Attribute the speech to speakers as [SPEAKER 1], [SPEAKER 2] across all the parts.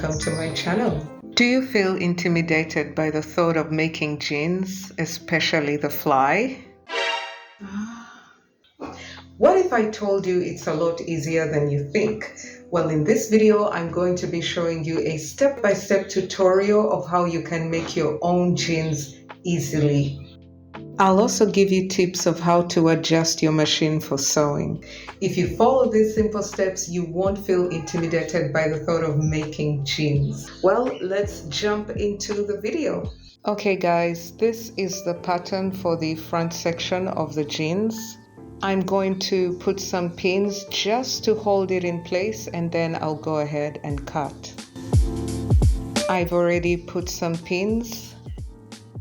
[SPEAKER 1] welcome to my channel. Do you feel intimidated by the thought of making jeans, especially the fly? What if I told you it's a lot easier than you think? Well, in this video, I'm going to be showing you a step-by-step tutorial of how you can make your own jeans easily. I'll also give you tips of how to adjust your machine for sewing. If you follow these simple steps, you won't feel intimidated by the thought of making jeans. Well, let's jump into the video. Okay guys, this is the pattern for the front section of the jeans. I'm going to put some pins just to hold it in place, and then I'll go ahead and cut. I've already put some pins,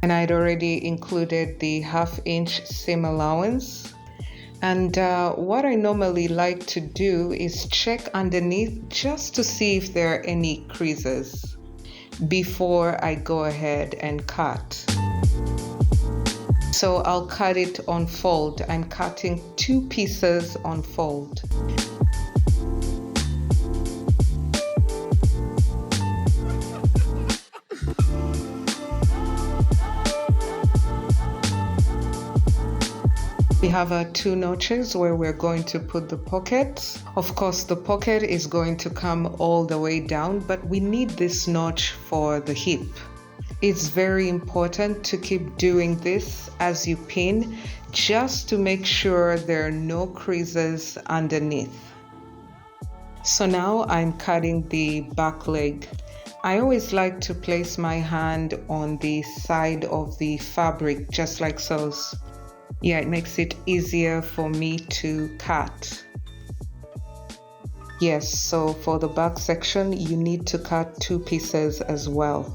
[SPEAKER 1] and I'd already included the 1/2 inch seam allowance. And what I normally like to do is check underneath just to see if there are any creases before I go ahead and cut. So I'll cut it on fold. I'm cutting 2 pieces on fold. We have our 2 notches where we're going to put the pocket. Of course, the pocket is going to come all the way down, but we need this notch for the hip. It's very important to keep doing this as you pin, just to make sure there are no creases underneath. So now I'm cutting the back leg. I always like to place my hand on the side of the fabric, just like so. Yeah, it makes it easier for me to cut. Yes, so for the back section, you need to cut 2 pieces as well.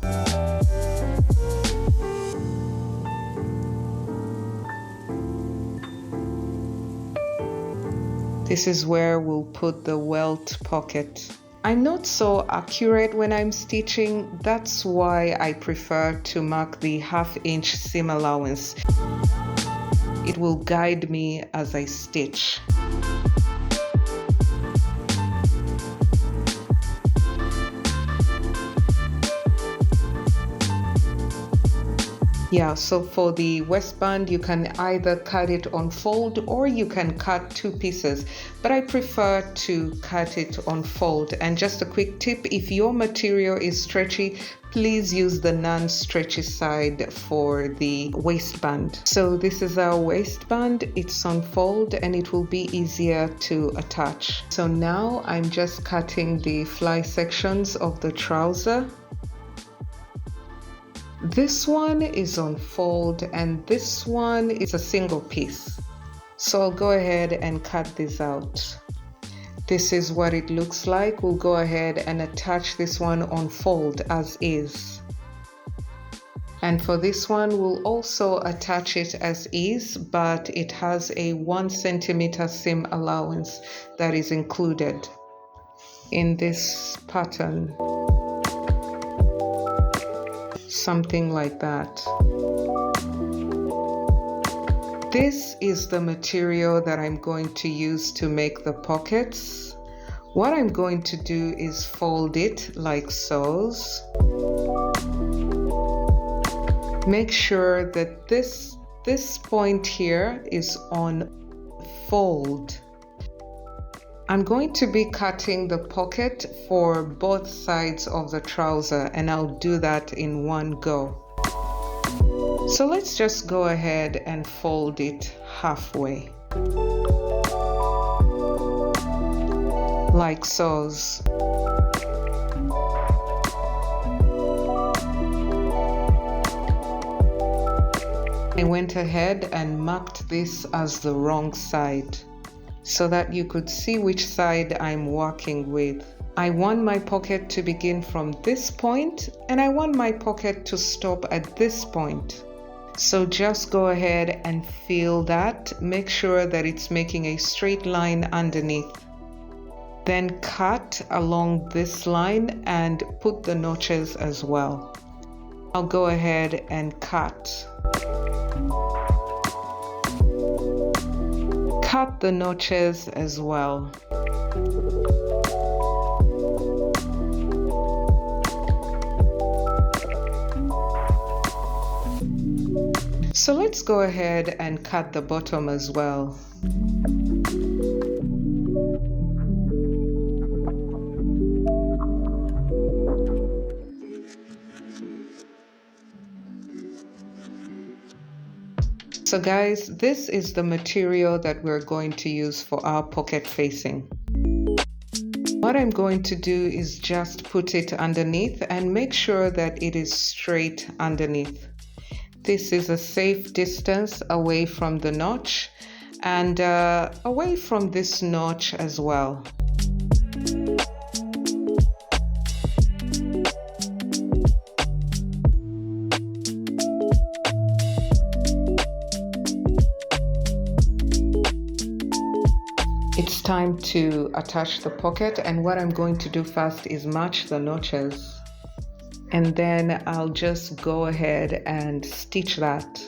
[SPEAKER 1] This is where we'll put the welt pocket. I'm not so accurate when I'm stitching. That's why I prefer to mark the 1/2 inch seam allowance. It will guide me as I stitch. Yeah, so for the waistband, you can either cut it on fold or you can cut 2 pieces, but I prefer to cut it on fold. And just a quick tip, if your material is stretchy, please use the non-stretchy side for the waistband. So this is our waistband. It's on fold and it will be easier to attach. So now I'm just cutting the fly sections of the trouser. This one is on fold and this one is a single piece. So I'll go ahead and cut this out. This is what it looks like. We'll go ahead and attach this one on fold as is. And for this one, we'll also attach it as is, but it has a 1 centimeter seam allowance that is included in this pattern. Something like that. This is the material that I'm going to use to make the pockets. What I'm going to do is fold it like so. Make sure that this point here is on fold. I'm going to be cutting the pocket for both sides of the trouser, and I'll do that in one go. So let's just go ahead and fold it halfway. Like so. I went ahead and marked this as the wrong side, so that you could see which side I'm working with. I want my pocket to begin from this point, and I want my pocket to stop at this point. So just go ahead and feel that. Make sure that it's making a straight line underneath. Then cut along this line and put the notches as well. I'll go ahead and cut. Cut the notches as well. So let's go ahead and cut the bottom as well. So guys, this is the material that we're going to use for our pocket facing. What I'm going to do is just put it underneath and make sure that it is straight underneath. This is a safe distance away from the notch and away from this notch as well. It's time to attach the pocket, and what I'm going to do first is match the notches, and then I'll just go ahead and stitch that.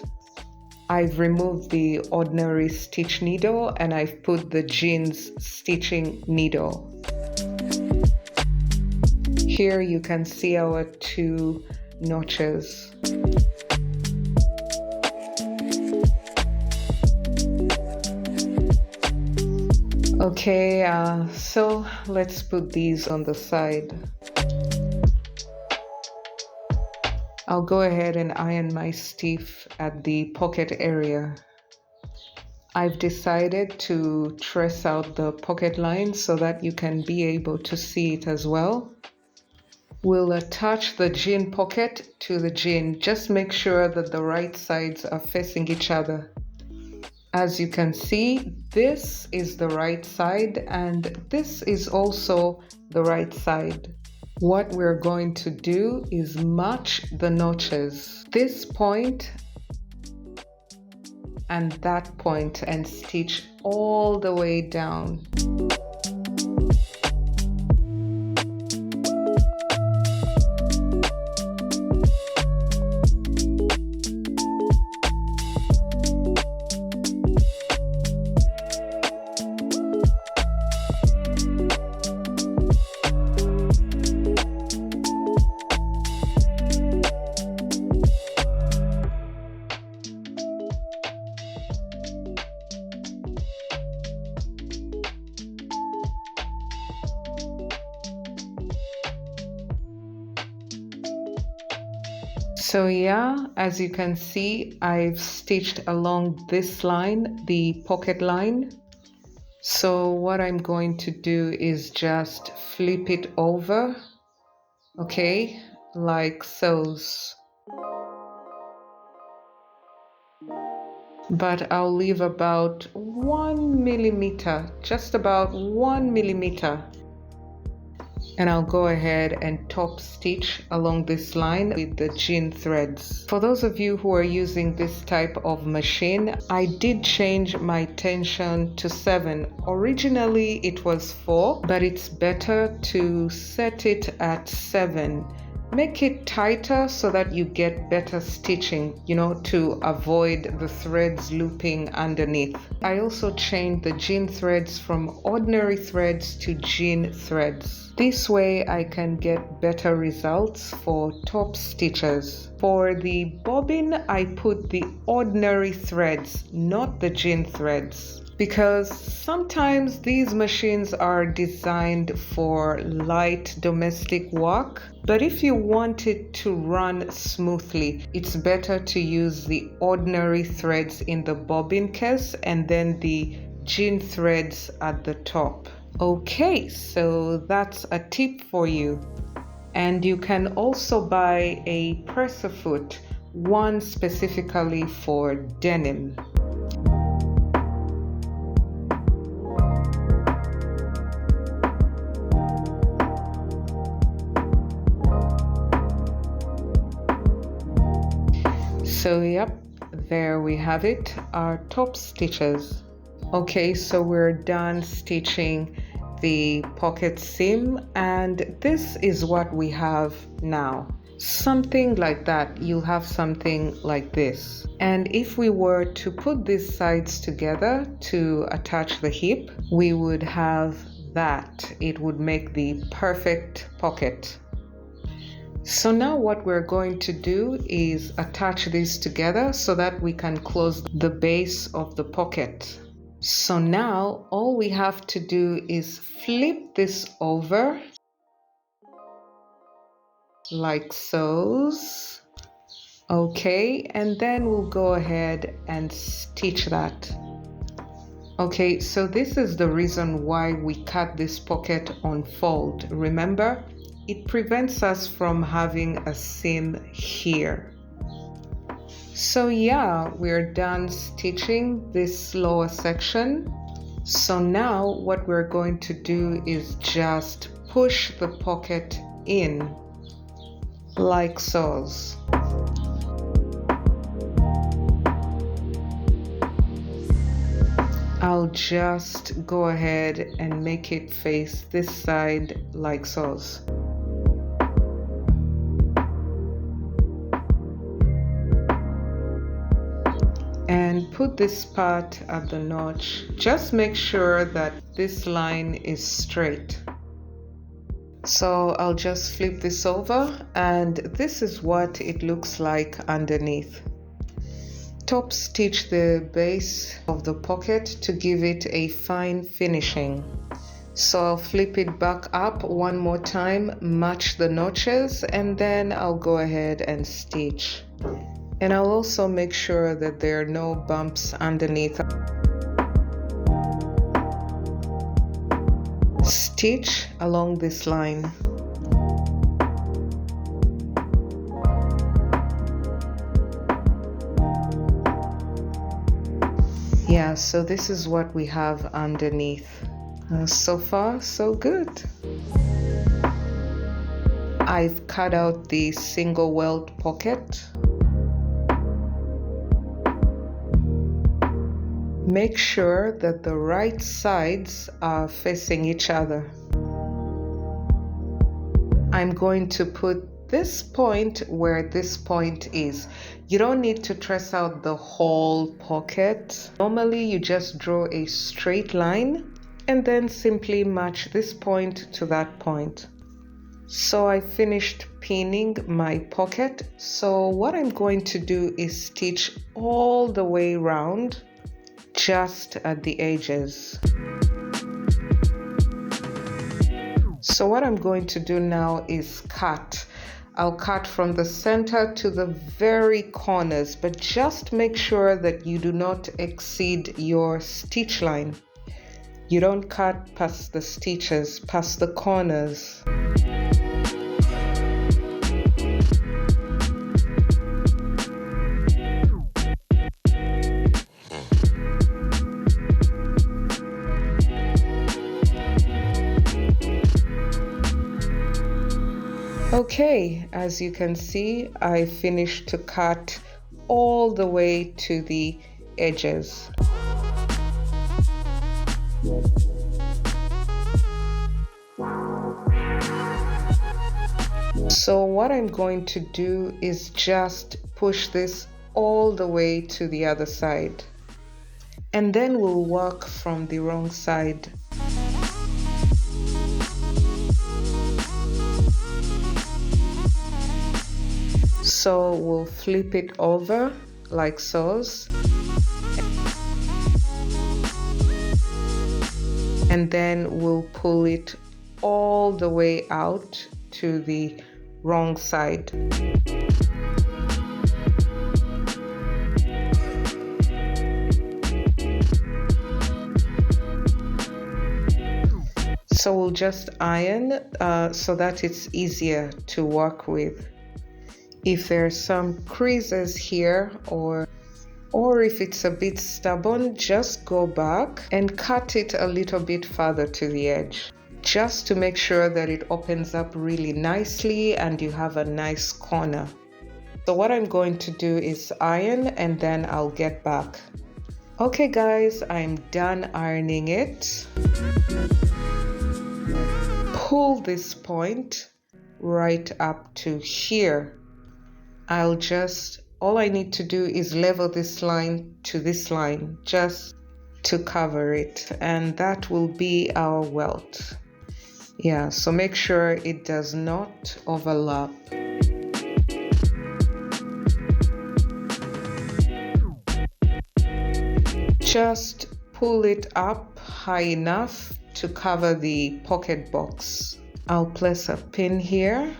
[SPEAKER 1] I've removed the ordinary stitch needle and I've put the jeans stitching needle. Here you can see our 2 notches. Okay, so let's put these on the side. I'll go ahead and iron my stiff at the pocket area. I've decided to trace out the pocket line so that you can be able to see it as well. We'll attach the jean pocket to the jean. Just make sure that the right sides are facing each other. As you can see, this is the right side and this is also the right side. What we're going to do is match the notches, this point and that point, and stitch all the way down. So yeah, as you can see, I've stitched along this line, the pocket line. So what I'm going to do is just flip it over, okay, like so. But I'll leave about 1 millimeter, just about 1 millimeter. And I'll go ahead and top stitch along this line with the jean threads. For those of you who are using this type of machine, I did change my tension to 7. Originally it was 4, but it's better to set it at 7. Make it tighter so that you get better stitching, to avoid the threads looping underneath. I also changed the jean threads from ordinary threads to jean threads. This way I can get better results for top stitches. For the bobbin, I put the ordinary threads, not the jean threads, because sometimes these machines are designed for light domestic work. But if you want it to run smoothly, it's better to use the ordinary threads in the bobbin case and then the jean threads at the top. Okay, so that's a tip for you. And you can also buy a presser foot, one specifically for denim. So yep, there we have it, our top stitches. Okay, so we're done stitching the pocket seam, and this is what we have now. Something like that. You'll have something like this. And if we were to put these sides together to attach the hip, we would have that. It would make the perfect pocket. So now what we're going to do is attach these together so that we can close the base of the pocket. So now all we have to do is flip this over like so. Okay, and then we'll go ahead and stitch that. Okay, so this is the reason why we cut this pocket on fold. Remember, it prevents us from having a seam here. So yeah, we're done stitching this lower section. So now what we're going to do is just push the pocket in like so. I'll just go ahead and make it face this side like so. And put this part at the notch. Just make sure that this line is straight. So I'll just flip this over, and this is what it looks like underneath. Top stitch the base of the pocket to give it a fine finishing. So I'll flip it back up one more time, match the notches, and then I'll go ahead and stitch. And I'll also make sure that there are no bumps underneath. Stitch along this line. Yeah, so this is what we have underneath. So far, so good. I've cut out the single welt pocket. Make sure that the right sides are facing each other. I'm going to put this point where this point is. You don't need to trace out the whole pocket. Normally you just draw a straight line and then simply match this point to that point. So I finished pinning my pocket. So what I'm going to do is stitch all the way around, just at the edges. So what I'm going to do now is cut. I'll cut from the center to the very corners, but just make sure that you do not exceed your stitch line. You don't cut past the stitches, past the corners. Okay, as you can see, I finished to cut all the way to the edges. So what I'm going to do is just push this all the way to the other side, and then we'll work from the wrong side. So we'll flip it over like so, and then we'll pull it all the way out to the wrong side. So we'll just iron so that it's easier to work with. If there are some creases here or if it's a bit stubborn, just go back and cut it a little bit further to the edge, just to make sure that it opens up really nicely and you have a nice corner. So what I'm going to do is iron, and then I'll get back. Okay guys, I'm done ironing it. Pull this point right up to here. All I need to do is level this line to this line, just to cover it, and that will be our welt. Yeah, so make sure it does not overlap. Just pull it up high enough to cover the pocket box. I'll place a pin here.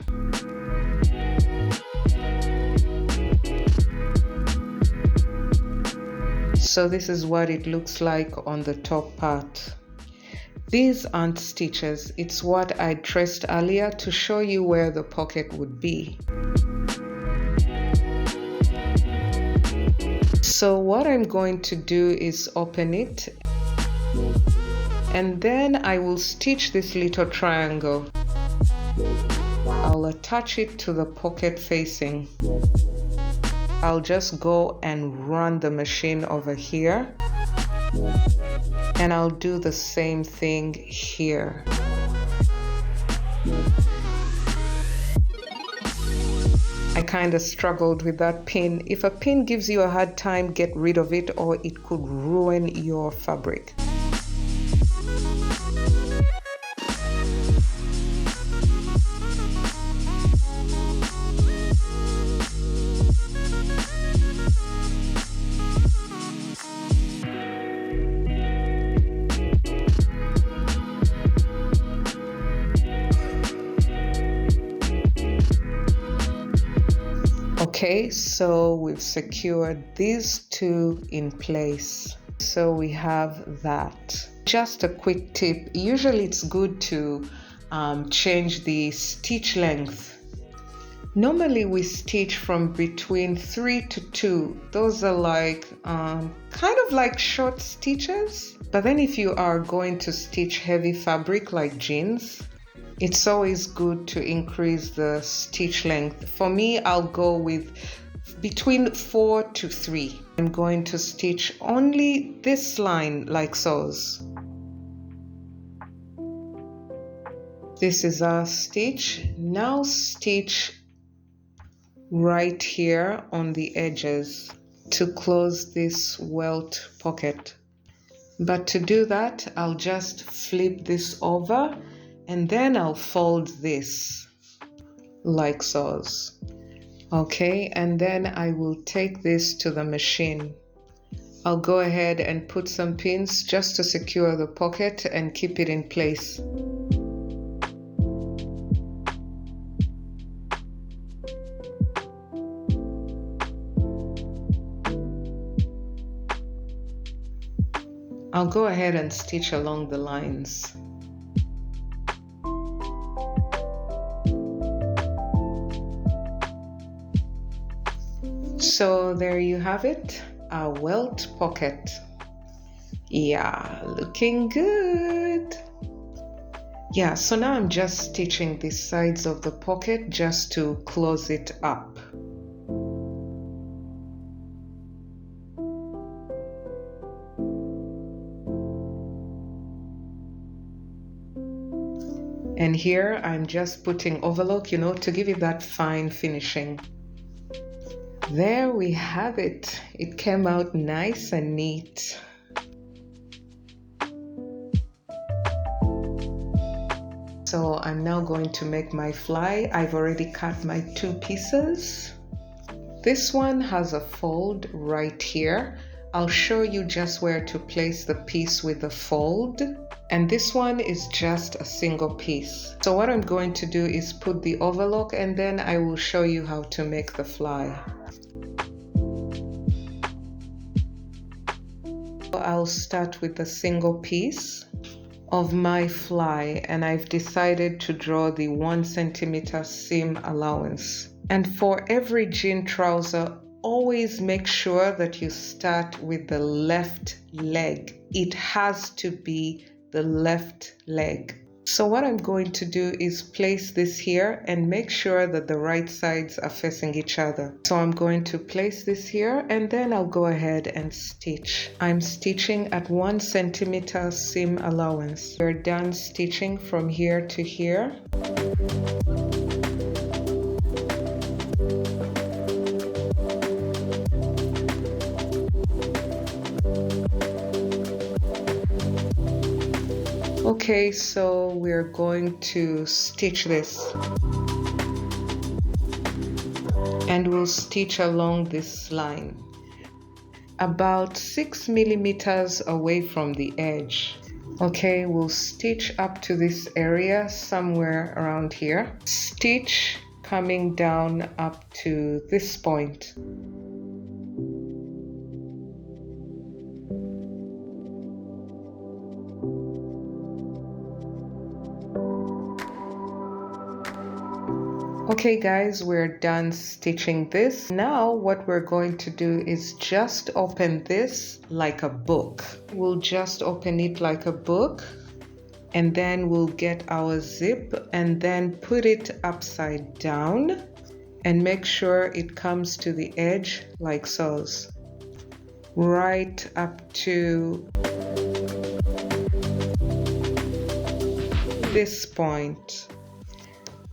[SPEAKER 1] So this is what it looks like on the top part. These aren't stitches, it's what I traced earlier to show you where the pocket would be. So what I'm going to do is open it, and then I will stitch this little triangle. I'll attach it to the pocket facing. I'll just go and run the machine over here, and I'll do the same thing here. I kind of struggled with that pin. If a pin gives you a hard time, get rid of it, or it could ruin your fabric. Okay, so we've secured these two in place. So we have that. Just a quick tip, usually it's good to change the stitch length. Normally we stitch from between 3 to 2. Those are like kind of like short stitches. But then if you are going to stitch heavy fabric like jeans, it's always good to increase the stitch length. For me, I'll go with between 4 to 3. I'm going to stitch only this line like so. This is our stitch. Now stitch right here on the edges to close this welt pocket. But to do that, I'll just flip this over, and then I'll fold this like so. Okay, and then I will take this to the machine. I'll go ahead and put some pins just to secure the pocket and keep it in place. I'll go ahead and stitch along the lines. So there you have it, a welt pocket. Yeah, looking good. Yeah, so now I'm just stitching the sides of the pocket just to close it up. And here I'm just putting overlock, to give it that fine finishing. There we have it. It came out nice and neat. So I'm now going to make my fly. I've already cut my 2 pieces. This one has a fold right here. I'll show you just where to place the piece with the fold. And this one is just a single piece. So what I'm going to do is put the overlock, and then I will show you how to make the fly. I'll start with a single piece of my fly, and I've decided to draw the 1 centimeter seam allowance. And for every jean trouser, always make sure that you start with the left leg. It has to be the left leg. So what I'm going to do is place this here and make sure that the right sides are facing each other. So I'm going to place this here, and then I'll go ahead and stitch. I'm stitching at 1 centimeter seam allowance. We're done stitching from here to here. Okay, so we're going to stitch this, and we'll stitch along this line. about 6 millimeters away from the edge. Okay, we'll stitch up to this area somewhere around here. Stitch coming down up to this point. Okay guys, we're done stitching this. Now what we're going to do is just open this like a book. We'll just open it like a book, and then we'll get our zip and then put it upside down and make sure it comes to the edge like so. Right up to this point.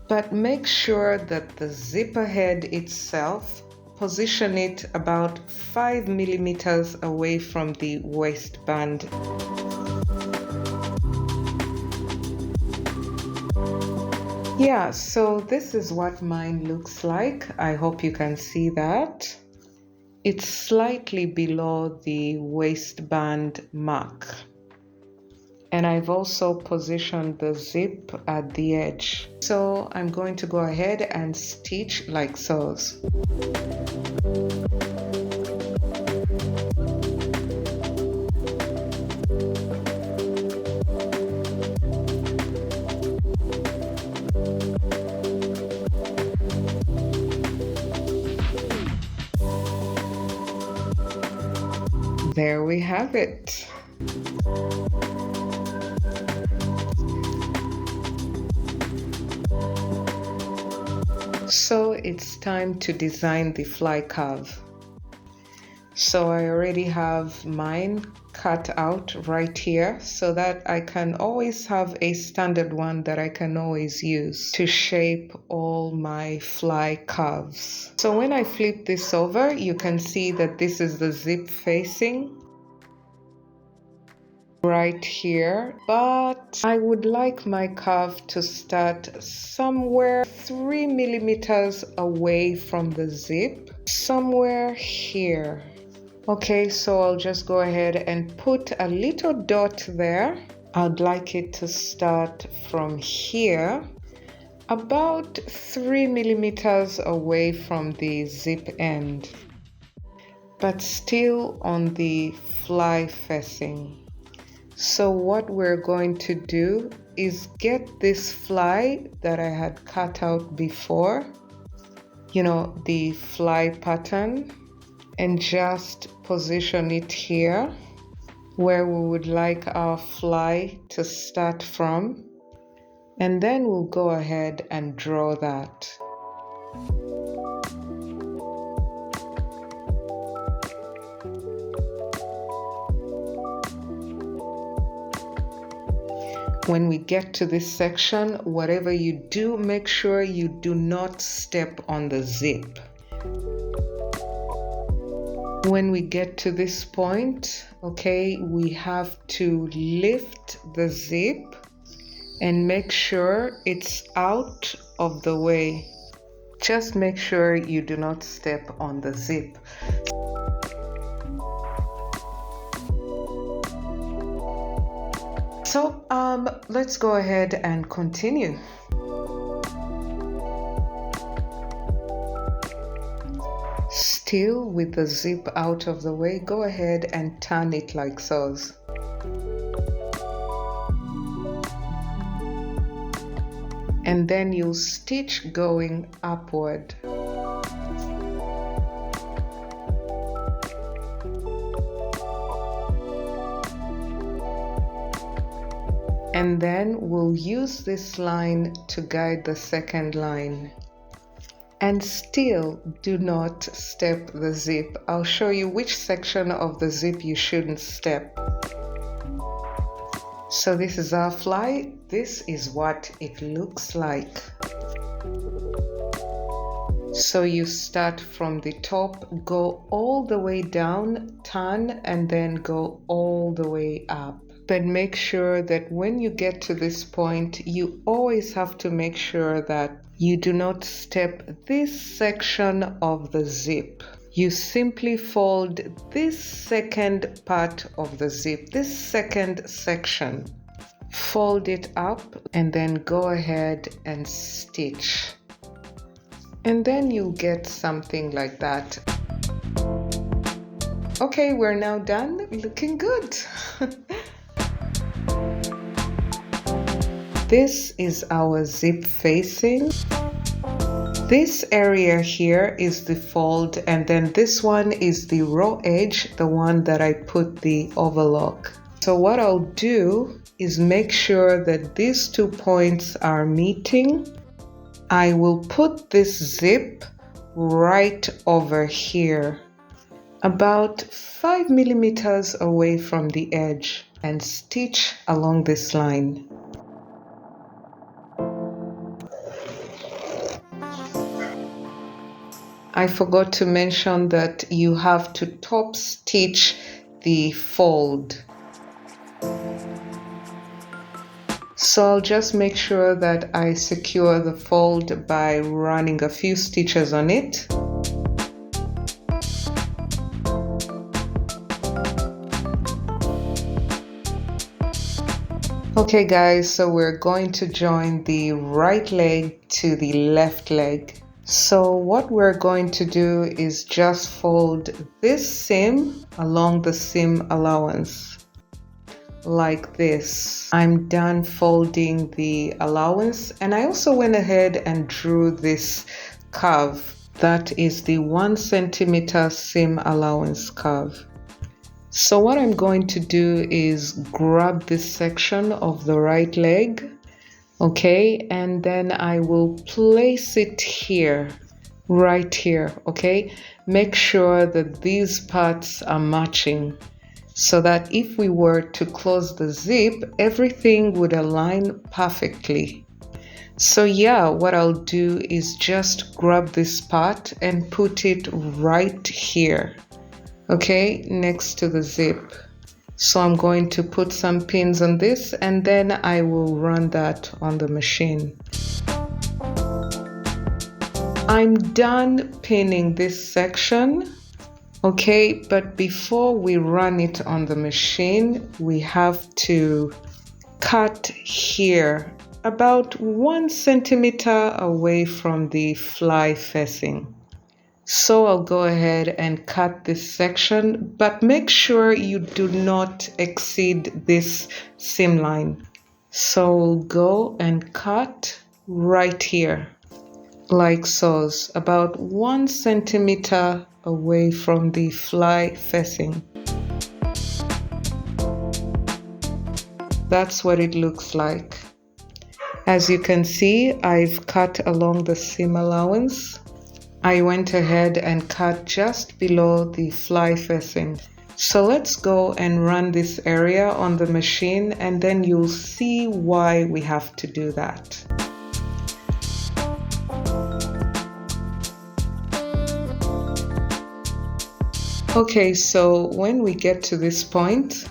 [SPEAKER 1] But make sure that the zipper head itself, position it about 5 millimeters away from the waistband. Yeah, so this is what mine looks like. I hope you can see that. It's slightly below the waistband mark. And I've also positioned the zip at the edge. So I'm going to go ahead and stitch like so. There we have it. So it's time to design the fly curve. So I already have mine cut out right here so that I can always have a standard one that I can always use to shape all my fly curves. So when I flip this over, you can see that this is the zip facing right here, but I would like my curve to start somewhere 3 millimeters away from the zip, somewhere here. Okay, so I'll just go ahead and put a little dot there. I'd like it to start from here, about 3 millimeters away from the zip end, but still on the fly facing. So what we're going to do is get this fly that I had cut out before, the fly pattern, and just position it here where we would like our fly to start from. And then we'll go ahead and draw that. When we get to this section, whatever you do, make sure you do not step on the zip. When we get to this point, okay, we have to lift the zip and make sure it's out of the way. Just make sure you do not step on the zip. So let's go ahead and continue. Still with the zip out of the way, go ahead and turn it like so. And then you'll stitch going upward. And then we'll use this line to guide the second line. And still do not step the zip. I'll show you which section of the zip you shouldn't step. So this is our fly. This is what it looks like. So you start from the top, go all the way down, turn, and then go all the way up. But make sure that when you get to this point, you always have to make sure that you do not step this section of the zip. you simply fold this second part of the zip, this second section. Fold it up and then go ahead and stitch. And then you'll get something like that. Okay, we're now done. Looking good. This is our zip facing. This area here is the fold, and then this one is the raw edge, the one that I put the overlock. So what I'll do is make sure that these 2 points are meeting. I will put this zip right over here, about 5 millimeters away from the edge, and stitch along this line. I forgot to mention that you have to top stitch the fold. So I'll just make sure that I secure the fold by running a few stitches on it. Okay guys, so we're going to join the right leg to the left leg. So what we're going to do is just fold this seam along the seam allowance like this. I'm done folding the allowance, and I also went ahead and drew this curve. That is the 1 centimeter seam allowance curve. So what I'm going to do is grab this section of the right leg. Okay, and then I will place it here, right here, okay? Make sure that these parts are matching so that if we were to close the zip, everything would align perfectly. So yeah, what I'll do is just grab this part and put it right here, okay, next to the zip. So I'm going to put some pins on this, and then I will run that on the machine. I'm done pinning this section, okay, but before we run it on the machine, we have to cut here about 1 centimeter away from the fly facing. So I'll go ahead and cut this section, but make sure you do not exceed this seam line. So we'll go and cut right here, like so, about 1 centimeter away from the fly facing. That's what it looks like. As you can see, I've cut along the seam allowance. I went ahead and cut just below the fly facing. So let's go and run this area on the machine, and then you'll see why we have to do that. Okay, so when we get to this point,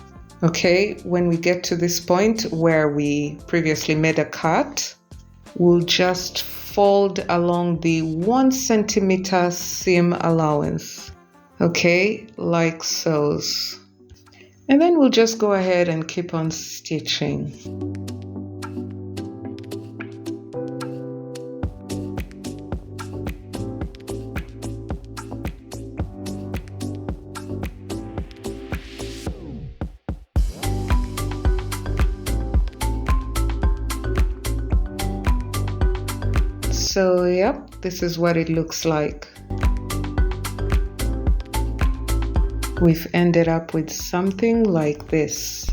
[SPEAKER 1] where we previously made a cut, we'll just fold along the 1 centimeter seam allowance, okay, like so. And then we'll just go ahead and keep on stitching. So yep, this is what it looks like. We've ended up with something like this.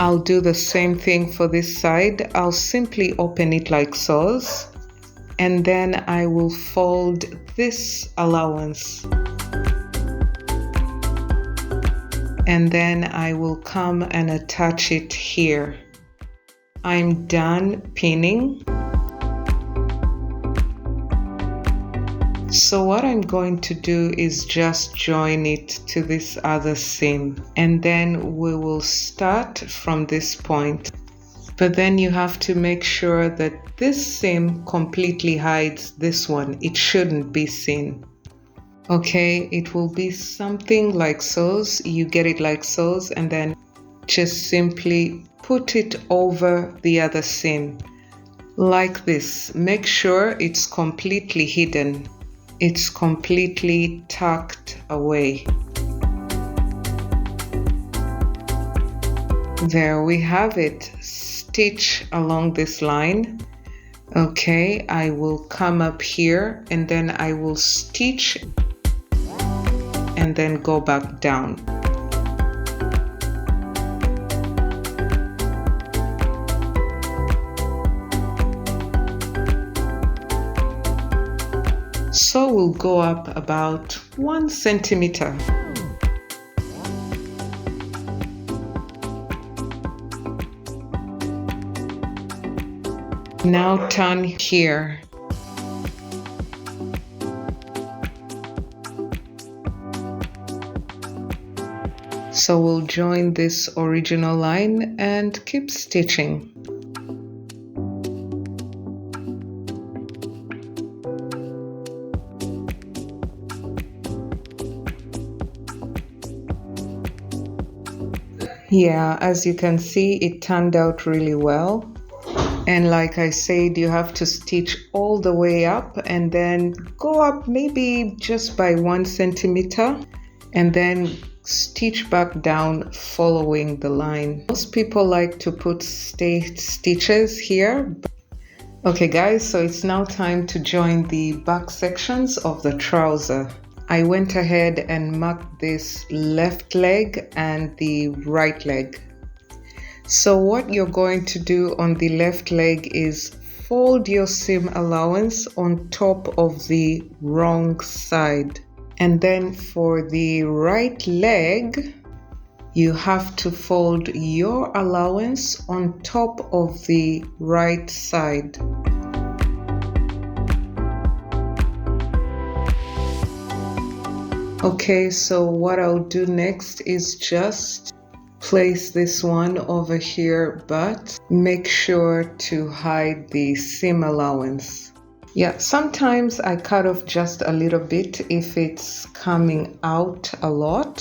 [SPEAKER 1] I'll do the same thing for this side. I'll simply open it like so, and then I will fold this allowance. And then I will come and attach it here. I'm done pinning. So what I'm going to do is just join it to this other seam, and then we will start from this point. But then you have to make sure that this seam completely hides this one. It shouldn't be seen. Okay, it will be something like so. You get it like so, and then just simply put it over the other seam like this. Make sure it's completely hidden. It's completely tucked away. There we have it. Stitch along this line. Okay, I will come up here and then I will stitch and then go back down. So we'll go up about 1 centimeter. Now turn here. So we'll join this original line and keep stitching. Yeah, as you can see, it turned out really well. And like I said, you have to stitch all the way up and then go up maybe just by 1 centimeter and then stitch back down following the line. Most people like to put stitches here. Okay guys, so it's now time to join the back sections of the trouser. I went ahead and marked this left leg and the right leg. So what you're going to do on the left leg is fold your seam allowance on top of the wrong side. And then for the right leg, you have to fold your allowance on top of the right side. Okay, so what I'll do next is just place this one over here, but make sure to hide the seam allowance. Yeah, sometimes I cut off just a little bit if it's coming out a lot.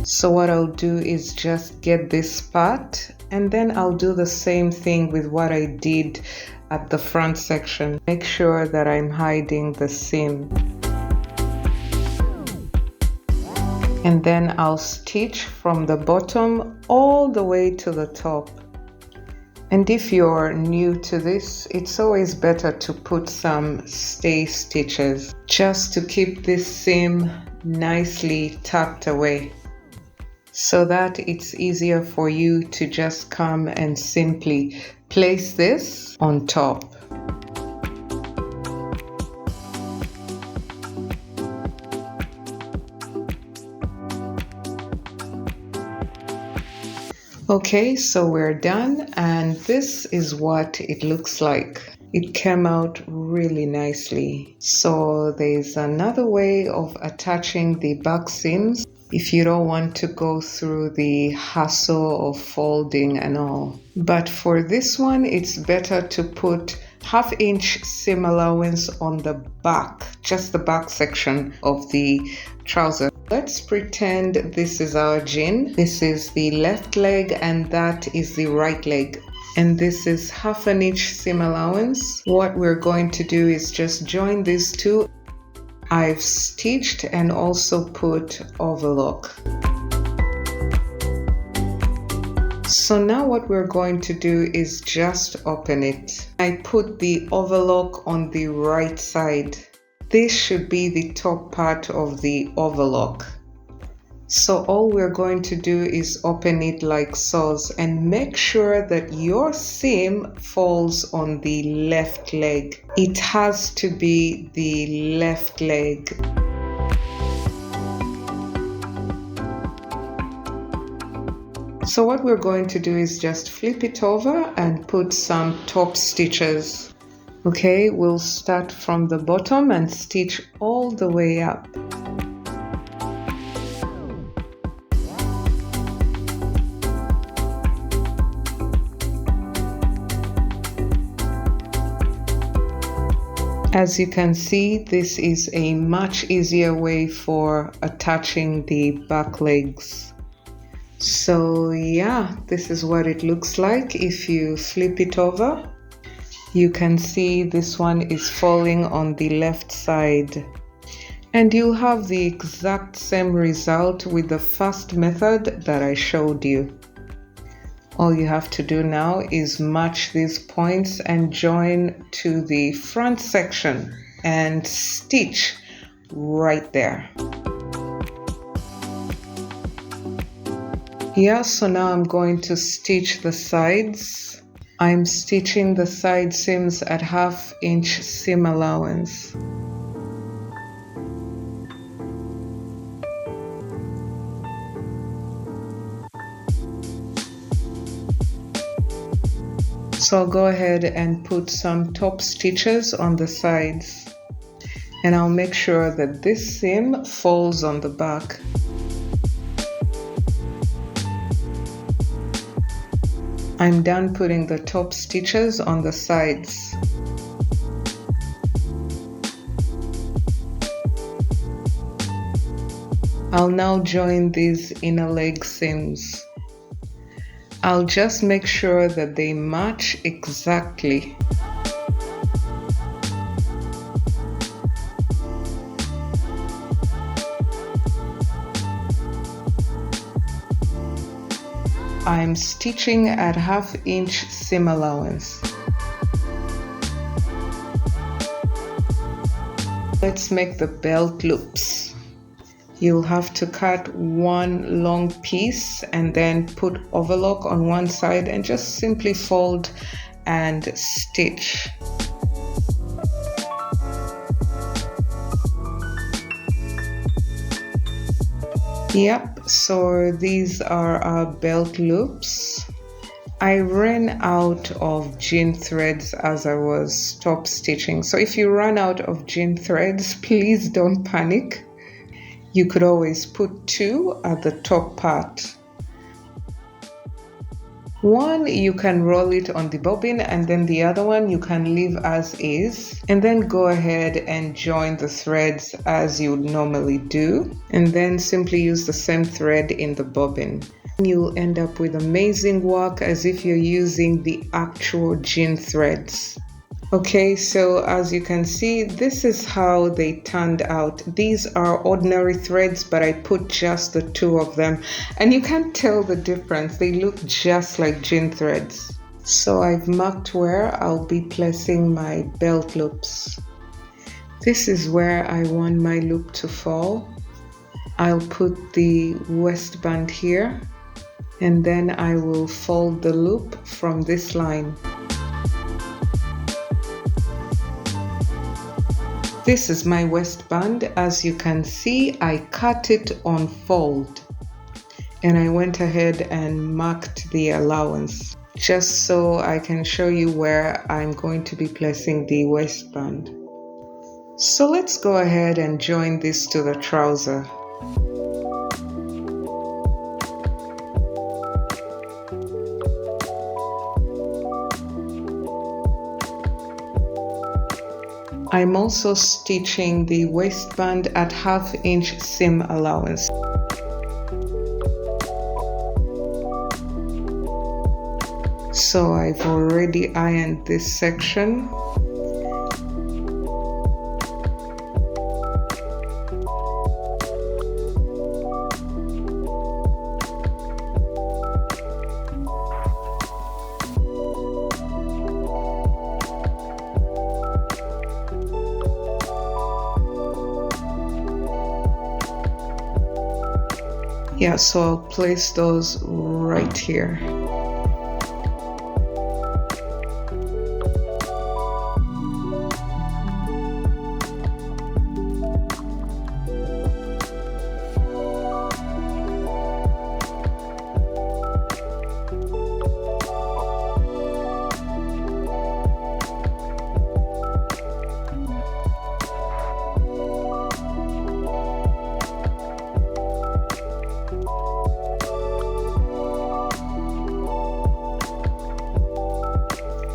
[SPEAKER 1] So what I'll do is just get this part, and then I'll do the same thing with what I did at the front section. Make sure that I'm hiding the seam. And then I'll stitch from the bottom all the way to the top. And if you're new to this, it's always better to put some stay stitches just to keep this seam nicely tucked away, so that it's easier for you to just come and simply place this on top. Okay, so we're done, and this is what it looks like. It came out really nicely. So there's another way of attaching the back seams if you don't want to go through the hassle of folding and all. But for this one, it's better to put 1/2 inch seam allowance on the back, just the back section of the trouser. Let's pretend this is our jean. This is the left leg and that is the right leg. And this is 1/2 inch seam allowance. What we're going to do is just join these two. I've stitched and also put overlock. So now what we're going to do is just open it. I put the overlock on the right side. This should be the top part of the overlock. So all we're going to do is open it like so, and make sure that your seam falls on the left leg. It has to be the left leg. So what we're going to do is just flip it over and put some top stitches. Okay, we'll start from the bottom and stitch all the way up. As you can see, this is a much easier way for attaching the back legs. So yeah, this is what it looks like if you flip it over. You can see this one is falling on the left side. And you'll have the exact same result with the first method that I showed you. All you have to do now is match these points and join to the front section and stitch right there. Yeah, so now I'm going to stitch the sides. I'm stitching the side seams at 1/2 inch seam allowance. So I'll go ahead and put some top stitches on the sides, and I'll make sure that this seam falls on the back. I'm done putting the top stitches on the sides. I'll now join these inner leg seams. I'll just make sure that they match exactly. I'm stitching at 1/2 inch seam allowance. Let's make the belt loops. You'll have to cut one long piece and then put overlock on one side and just simply fold and stitch. Yep, so these are our belt loops. I ran out of jean threads as I was stop stitching. So if you run out of jean threads, please don't panic. You could always put 2 at the top part. One, you can roll it on the bobbin, and then the other one you can leave as is, and then go ahead and join the threads as you would normally do, and then simply use the same thread in the bobbin. You'll end up with amazing work as if you're using the actual jean threads. Okay, so as you can see, this is how they turned out. These are ordinary threads, but I put just the 2 of them, and you can't tell the difference. They look just like jean threads. So I've marked where I'll be placing my belt loops. This is where I want my loop to fall. I'll put the waistband here, and then I will fold the loop from this line. This is my waistband. As you can see, I cut it on fold, and I went ahead and marked the allowance just so I can show you where I'm going to be placing the waistband. So let's go ahead and join this to the trouser. I'm also stitching the waistband at 1/2 inch seam allowance. So I've already ironed this section. Yeah, so I'll place those right here.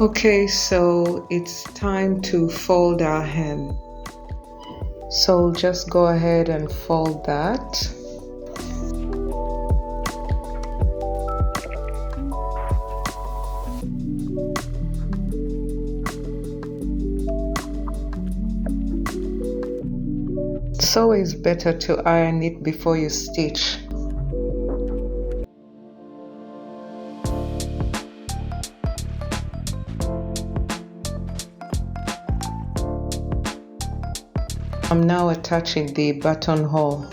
[SPEAKER 1] Okay, so it's time to fold our hem. So just go ahead and fold that. It's always better to iron it before you stitch. I'm now attaching the buttonhole.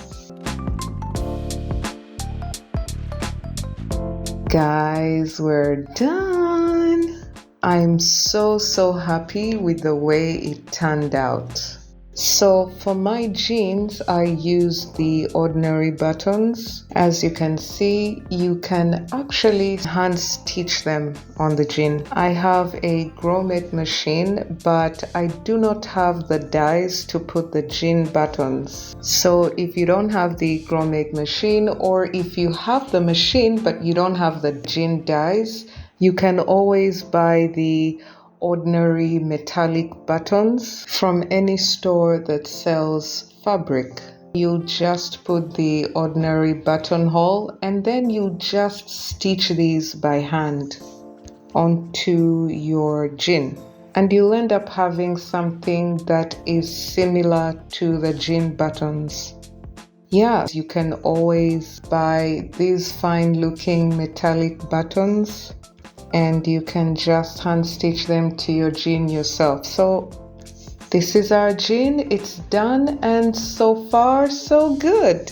[SPEAKER 1] Guys, we're done. I'm so happy with the way it turned out. So for my jeans, I use the ordinary buttons. As you can see, you can actually hand stitch them on the jean. I have a grommet machine, but I do not have the dies to put the jean buttons. So if you don't have the grommet machine, or if you have the machine but you don't have the jean dies, you can always buy the ordinary metallic buttons from any store that sells fabric. You just put the ordinary buttonhole and then you just stitch these by hand onto your jean, and you'll end up having something that is similar to the jean buttons. Yeah, you can always buy these fine looking metallic buttons and you can just hand stitch them to your jean yourself. So this is our jean, it's done, and so far so good.